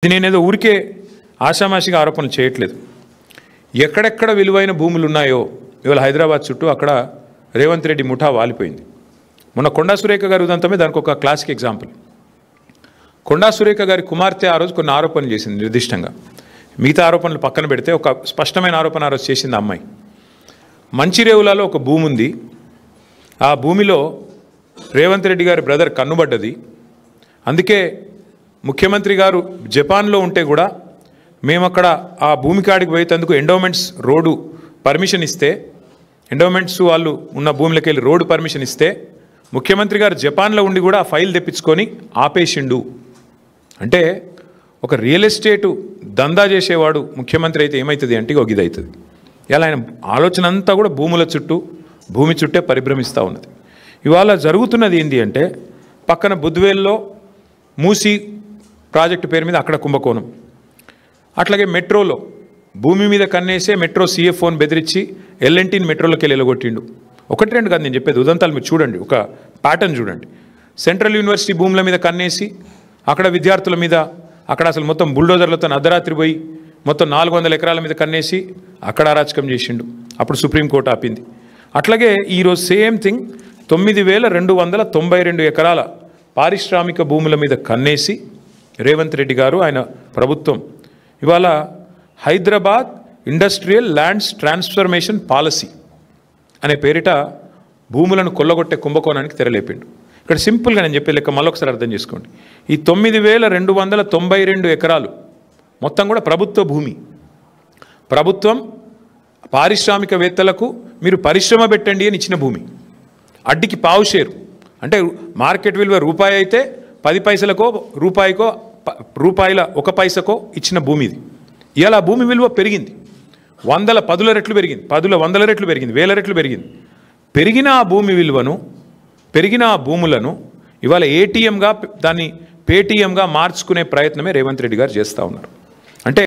ఇది నేనేదో ఊరికే ఆషామాషిగా ఆరోపణలు చేయట్లేదు. ఎక్కడెక్కడ విలువైన భూములు ఉన్నాయో ఇవాళ హైదరాబాద్ చుట్టూ అక్కడ రేవంత్ రెడ్డి ముఠా వాలిపోయింది. మొన్న కొండా సురేఖ గారి ఉదంతమే దానికి ఒక క్లాసిక్ ఎగ్జాంపుల్. కొండా సురేఖ గారి కుమార్తె ఆ రోజు కొన్ని ఆరోపణలు చేసింది నిర్దిష్టంగా. మిగతా ఆరోపణలు పక్కన పెడితే ఒక స్పష్టమైన ఆరోపణ ఆ రోజు చేసింది అమ్మాయి. మంచిరేవులలో ఒక భూమి ఉంది, ఆ భూమిలో రేవంత్ రెడ్డి గారి బ్రదర్ కన్నుబడ్డది. అందుకే ముఖ్యమంత్రి గారు జపాన్లో ఉంటే కూడా మేము అక్కడ ఆ భూమి కాడికి పోయేందుకు ఎండోమెంట్స్ రోడ్డు పర్మిషన్ ఇస్తే, ఎండోమెంట్స్ వాళ్ళు ఉన్న భూమిలోకి వెళ్ళి రోడ్డు పర్మిషన్ ఇస్తే ముఖ్యమంత్రి గారు జపాన్లో ఉండి కూడా ఆ ఫైల్ తెప్పించుకొని ఆపేసిండు. అంటే ఒక రియల్ ఎస్టేటు దందా చేసేవాడు ముఖ్యమంత్రి అయితే ఏమవుతుంది అంటే ఒక ఇది అవుతుంది. ఇలా ఆయన ఆలోచన అంతా కూడా భూముల చుట్టూ, భూమి చుట్టే పరిభ్రమిస్తూ ఉన్నది. ఇవాళ జరుగుతున్నది ఏంటి అంటే పక్కన బుద్వేల్లో మూసీ ప్రాజెక్టు పేరు మీద అక్కడ కుంభకోణం, అట్లాగే మెట్రోలో భూమి మీద కన్నేసే మెట్రో CFOని బెదిరించి L&Tని మెట్రోలోకి వెళ్ళి ఎలగొట్టిండు. ఒకటి రెండు కాదు నేను చెప్పేది, ఉదంతాలు మీరు చూడండి, ఒక ప్యాటర్న్ చూడండి. సెంట్రల్ యూనివర్సిటీ భూముల మీద కన్నేసి అక్కడ విద్యార్థుల మీద అక్కడ అసలు మొత్తం బుల్డోజర్లతో అర్ధరాత్రి పోయి మొత్తం 400 ఎకరాల మీద కన్నేసి అక్కడ అరాచకం చేసిండు. అప్పుడు సుప్రీంకోర్టు ఆపింది. అట్లాగే ఈరోజు సేమ్ థింగ్ 9292 ఎకరాల పారిశ్రామిక భూముల మీద కన్నేసి రేవంత్ రెడ్డి గారు ఆయన ప్రభుత్వం ఇవాళ Hyderabad industrial lands transformation policy అనే పేరిట భూములను కొల్లగొట్టే కుంభకోణానికి తెరలేపిండు. ఇక్కడ సింపుల్గా నేను చెప్పే లెక్క మళ్ళొకసారి అర్థం చేసుకోండి. ఈ 9292 ఎకరాలు మొత్తం కూడా ప్రభుత్వ భూమి. ప్రభుత్వం పారిశ్రామికవేత్తలకు మీరు పరిశ్రమ పెట్టండి అని ఇచ్చిన భూమి. అడ్డికి పావు షేరు అంటే మార్కెట్ విలువ రూపాయి అయితే 10 పైసలకో రూపాయికో రూపాయల 1 పైసకో ఇచ్చిన భూమి ఇది. ఇలా భూమి విలువ పెరిగింది, 10 రెట్లు పెరిగింది, 100 రెట్లు పెరిగింది, 1000 రెట్లు పెరిగింది. పెరిగిన ఆ భూమి విలువను, పెరిగిన ఆ భూములను ఇవాళ ATMగా దాన్ని పేటీఎంగా మార్చుకునే ప్రయత్నమే రేవంత్ రెడ్డి గారు చేస్తూ ఉన్నారు.